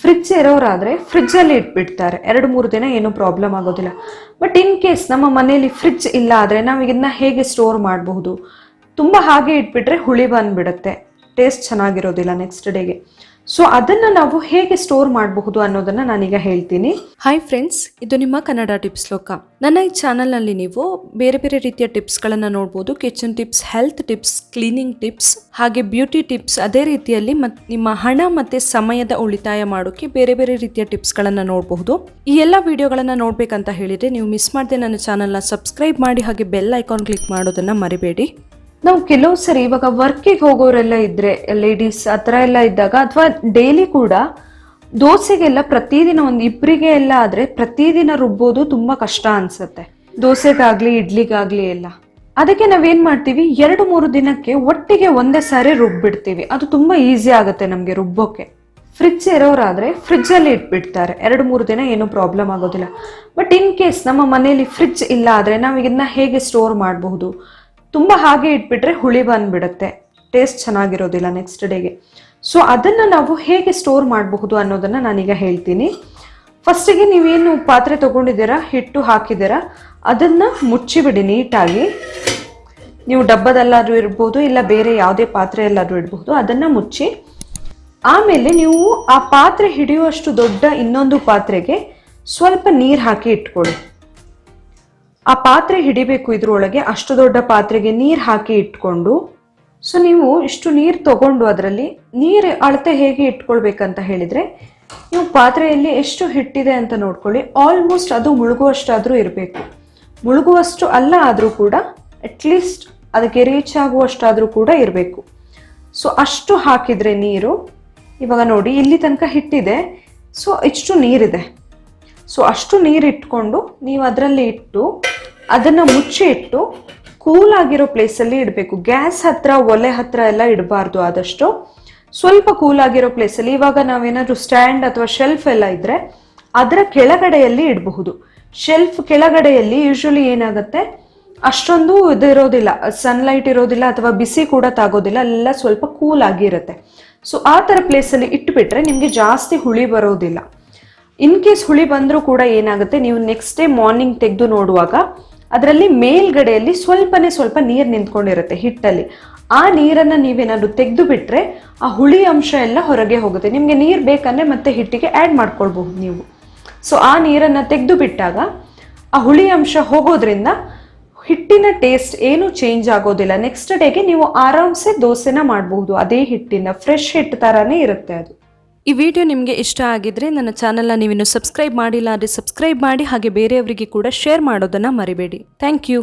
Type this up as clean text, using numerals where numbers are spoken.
Fridge ಇರೋರಾದರೆ ಫ್ರಿಡ್ಜಲ್ಲಿ ಇಟ್ಬಿಡ್ತಾರೆ, 2-3 ದಿನ ಏನೂ ಪ್ರಾಬ್ಲಮ್ ಆಗೋದಿಲ್ಲ. ಬಟ್ ಇನ್ ಕೇಸ್ ನಮ್ಮ ಮನೆಯಲ್ಲಿ ಫ್ರಿಡ್ಜ್ ಇಲ್ಲ ಆದರೆ ನಾವು ಇದನ್ನ ಹೇಗೆ ಸ್ಟೋರ್ ಮಾಡಬಹುದು? ತುಂಬ ಹಾಗೆ ಇಟ್ಬಿಟ್ರೆ ಹುಳಿ ಬಂದುಬಿಡುತ್ತೆ, ಟೇಸ್ಟ್ ಚೆನ್ನಾಗಿರೋದಿಲ್ಲ ನೆಕ್ಸ್ಟ್ ಡೇಗೆ. ಸೊ ಅದನ್ನು ನಾವು ಹೇಗೆ ಸ್ಟೋರ್ ಮಾಡಬಹುದು ಅನ್ನೋದನ್ನು ನಾನೀಗ ಹೇಳ್ತೀನಿ. ಹಾಯ್ ಫ್ರೆಂಡ್ಸ್, ಇದು ನಿಮ್ಮ ಕನ್ನಡ ಟಿಪ್ಸ್ ಲೋಕ. ನನ್ನ ಈ ಚಾನಲ್ನಲ್ಲಿ ನೀವು ಬೇರೆ ಬೇರೆ ರೀತಿಯ ಟಿಪ್ಸ್ಗಳನ್ನು ನೋಡ್ಬೋದು. Kitchen tips, health tips, cleaning tips, ಹಾಗೆ ಬ್ಯೂಟಿ ಟಿಪ್ಸ್. ಅದೇ ರೀತಿಯಲ್ಲಿ ನಿಮ್ಮ ಹಣ ಮತ್ತು ಸಮಯದ ಉಳಿತಾಯ ಮಾಡೋಕ್ಕೆ ಬೇರೆ ಬೇರೆ ರೀತಿಯ ಟಿಪ್ಸ್ಗಳನ್ನು ನೋಡಬಹುದು. ಈ ಎಲ್ಲ ವಿಡಿಯೋಗಳನ್ನು ನೋಡಬೇಕಂತ ಹೇಳಿದರೆ ನೀವು ಮಿಸ್ ಮಾಡದೆ ನನ್ನ ಚಾನಲ್ನ ಸಬ್ಸ್ಕ್ರೈಬ್ ಮಾಡಿ ಹಾಗೆ ಬೆಲ್ ಐಕಾನ್ ಕ್ಲಿಕ್ ಮಾಡೋದನ್ನು ಮರಿಬೇಡಿ. ನಾವು ಕೆಲವು ಸರಿ ಇವಾಗ ವರ್ಕಿಗೆ ಹೋಗೋರೆಲ್ಲ ಇದ್ರೆ, ಲೇಡೀಸ್ ಆ ಥರ ಎಲ್ಲ ಇದ್ದಾಗ, ಅಥವಾ ಡೈಲಿ ಕೂಡ ದೋಸೆಗೆಲ್ಲ ಪ್ರತಿದಿನ ಒಂದು ಇಬ್ಬರಿಗೆ ಎಲ್ಲ ಆದರೆ ಪ್ರತಿದಿನ ರುಬ್ಬೋದು ತುಂಬ ಕಷ್ಟ ಅನ್ಸುತ್ತೆ, ದೋಸೆಗಾಗ್ಲಿ ಇಡ್ಲಿಗಾಗ್ಲಿ ಎಲ್ಲ. ಅದಕ್ಕೆ ನಾವೇನ್ ಮಾಡ್ತೀವಿ, 2-3 ದಿನಕ್ಕೆ ಒಟ್ಟಿಗೆ ಒಂದೇ ಸಾರಿ ರುಬ್ಬಿಡ್ತೀವಿ. ಅದು ತುಂಬ ಈಸಿ ಆಗುತ್ತೆ ನಮಗೆ ರುಬ್ಬೋಕೆ. ಫ್ರಿಡ್ಜ್ ಇರೋರಾದರೆ ಫ್ರಿಡ್ಜಲ್ಲಿ ಇಟ್ಬಿಡ್ತಾರೆ, 2-3 ದಿನ ಏನೂ ಪ್ರಾಬ್ಲಮ್ ಆಗೋದಿಲ್ಲ. ಬಟ್ ಇನ್ ಕೇಸ್ ನಮ್ಮ ಮನೆಯಲ್ಲಿ ಫ್ರಿಡ್ಜ್ ಇಲ್ಲ ಆದರೆ ನಾವು ಇದನ್ನ ಹೇಗೆ ಸ್ಟೋರ್ ಮಾಡಬಹುದು? ತುಂಬ ಹಾಗೆ ಇಟ್ಬಿಟ್ರೆ ಹುಳಿ ಬಂದುಬಿಡುತ್ತೆ, ಟೇಸ್ಟ್ ಚೆನ್ನಾಗಿರೋದಿಲ್ಲ ನೆಕ್ಸ್ಟ್ ಡೇಗೆ. ಸೊ ಅದನ್ನು ನಾವು ಹೇಗೆ ಸ್ಟೋರ್ ಮಾಡಬಹುದು ಅನ್ನೋದನ್ನು ನಾನೀಗ ಹೇಳ್ತೀನಿ. ಫಸ್ಟಿಗೆ ನೀವೇನು ಪಾತ್ರೆ ತೊಗೊಂಡಿದ್ದೀರಾ, ಹಿಟ್ಟು ಹಾಕಿದ್ದೀರಾ, ಅದನ್ನು ಮುಚ್ಚಿಬಿಡಿ ನೀಟಾಗಿ. ನೀವು ಡಬ್ಬದಲ್ಲಾದರೂ ಇರ್ಬೋದು, ಇಲ್ಲ ಬೇರೆ ಯಾವುದೇ ಪಾತ್ರೆಯಲ್ಲಾದರೂ ಇಡಬಹುದು. ಅದನ್ನು ಮುಚ್ಚಿ ಆಮೇಲೆ ನೀವು ಆ ಪಾತ್ರೆ ಹಿಡಿಯುವಷ್ಟು ದೊಡ್ಡ ಇನ್ನೊಂದು ಪಾತ್ರೆಗೆ ಸ್ವಲ್ಪ ನೀರು ಹಾಕಿ ಇಟ್ಕೊಳ್ಳಿ. ಆ ಪಾತ್ರೆ ಹಿಡಿಬೇಕು ಇದ್ರೊಳಗೆ, ಅಷ್ಟು ದೊಡ್ಡ ಪಾತ್ರೆಗೆ ನೀರು ಹಾಕಿ ಇಟ್ಕೊಂಡು, ಸೊ ನೀವು ಇಷ್ಟು ನೀರು ತಗೊಂಡು ಅದರಲ್ಲಿ ನೀರು ಅಳತೆ ಹೇಗೆ ಇಟ್ಕೊಳ್ಬೇಕಂತ ಹೇಳಿದರೆ, ನೀವು ಪಾತ್ರೆಯಲ್ಲಿ ಎಷ್ಟು ಹಿಟ್ಟಿದೆ ಅಂತ ನೋಡ್ಕೊಳ್ಳಿ. ಆಲ್ಮೋಸ್ಟ್ ಅದು ಮುಳುಗುವಷ್ಟಾದರೂ ಇರಬೇಕು. ಮುಳುಗುವಷ್ಟು ಅಲ್ಲ ಆದರೂ ಕೂಡ ಅಟ್ಲೀಸ್ಟ್ ಅದಕ್ಕೆ ರೀಚ್ ಆಗುವಷ್ಟಾದರೂ ಕೂಡ ಇರಬೇಕು. ಸೊ ಅಷ್ಟು ಹಾಕಿದರೆ ನೀರು, ಇವಾಗ ನೋಡಿ ಇಲ್ಲಿ ತನಕ ಹಿಟ್ಟಿದೆ, ಸೊ ಇಷ್ಟು ನೀರಿದೆ. ಸೊ ಅಷ್ಟು ನೀರು ಇಟ್ಕೊಂಡು ನೀವು ಅದರಲ್ಲಿ ಇಟ್ಟು ಅದನ್ನು ಮುಚ್ಚಿ ಇಟ್ಟು ಕೂಲ್ ಆಗಿರೋ ಪ್ಲೇಸಲ್ಲಿ ಇಡಬೇಕು. ಗ್ಯಾಸ್ ಹತ್ರ, ಒಲೆ ಹತ್ರ ಎಲ್ಲ ಇಡಬಾರ್ದು. ಆದಷ್ಟು ಸ್ವಲ್ಪ ಕೂಲ್ ಆಗಿರೋ ಪ್ಲೇಸಲ್ಲಿ. ಇವಾಗ ನಾವೇನಾದ್ರೂ ಸ್ಟ್ಯಾಂಡ್ ಅಥವಾ ಶೆಲ್ಫ್ ಎಲ್ಲ ಇದ್ರೆ ಅದರ ಕೆಳಗಡೆಯಲ್ಲಿ ಇಡಬಹುದು. ಶೆಲ್ಫ್ ಕೆಳಗಡೆಯಲ್ಲಿ ಯೂಶಲಿ ಏನಾಗುತ್ತೆ, ಅಷ್ಟೊಂದು ಇದು ಇರೋದಿಲ್ಲ, ಸನ್ಲೈಟ್ ಇರೋದಿಲ್ಲ ಅಥವಾ ಬಿಸಿ ಕೂಡ ತಾಗೋದಿಲ್ಲ, ಎಲ್ಲ ಸ್ವಲ್ಪ ಕೂಲ್ ಆಗಿರುತ್ತೆ. ಸೊ ಆ ಥರ ಪ್ಲೇಸಲ್ಲಿ ಇಟ್ಬಿಟ್ರೆ ನಿಮಗೆ ಜಾಸ್ತಿ ಹುಳಿ ಬರೋದಿಲ್ಲ. ಇನ್ ಕೇಸ್ ಹುಳಿ ಬಂದರೂ ಕೂಡ ಏನಾಗುತ್ತೆ, ನೀವು ನೆಕ್ಸ್ಟ್ ಡೇ ಮಾರ್ನಿಂಗ್ ತೆಗೆದು ನೋಡುವಾಗ ಅದರಲ್ಲಿ ಮೇಲ್ಗಡೆಯಲ್ಲಿ ಸ್ವಲ್ಪ ನೀರು ನಿಂತ್ಕೊಂಡಿರುತ್ತೆ ಹಿಟ್ಟಲ್ಲಿ. ಆ ನೀರನ್ನು ನೀವೇನಾದ್ರು ತೆಗೆದು ಬಿಟ್ರೆ ಆ ಹುಳಿ ಅಂಶ ಎಲ್ಲ ಹೊರಗೆ ಹೋಗುತ್ತೆ. ನಿಮಗೆ ನೀರು ಬೇಕಂದ್ರೆ ಮತ್ತೆ ಹಿಟ್ಟಿಗೆ ಆ್ಯಡ್ ಮಾಡ್ಕೊಳ್ಬಹುದು ನೀವು. ಸೊ ಆ ನೀರನ್ನು ತೆಗೆದು ಬಿಟ್ಟಾಗ ಆ ಹುಳಿ ಅಂಶ ಹೋಗೋದ್ರಿಂದ ಹಿಟ್ಟಿನ ಟೇಸ್ಟ್ ಏನು ಚೇಂಜ್ ಆಗೋದಿಲ್ಲ. ನೆಕ್ಸ್ಟ್ ಡೇಗೆ ನೀವು ಆರಾಮ್ಸೆ ದೋಸೆನ ಮಾಡಬಹುದು. ಅದೇ ಹಿಟ್ಟಿನ ಫ್ರೆಶ್ ಹಿಟ್ಟು ಥರನೇ ಇರುತ್ತೆ ಅದು. ಈ ವಿಡಿಯೋ ನಿಮಗೆ ಇಷ್ಟ ಆಗಿದ್ರೆ ನನ್ನ ಚಾನಲ್ನ ನೀವಿನ್ನು ಸಬ್ಸ್ಕ್ರೈಬ್ ಮಾಡಿಲ್ಲ ಅಂದರೆ ಸಬ್ಸ್ಕ್ರೈಬ್ ಮಾಡಿ, ಹಾಗೆ ಬೇರೆಯವರಿಗೆ ಕೂಡ ಶೇರ್ ಮಾಡೋದನ್ನು ಮರಿಬೇಡಿ. Thank you.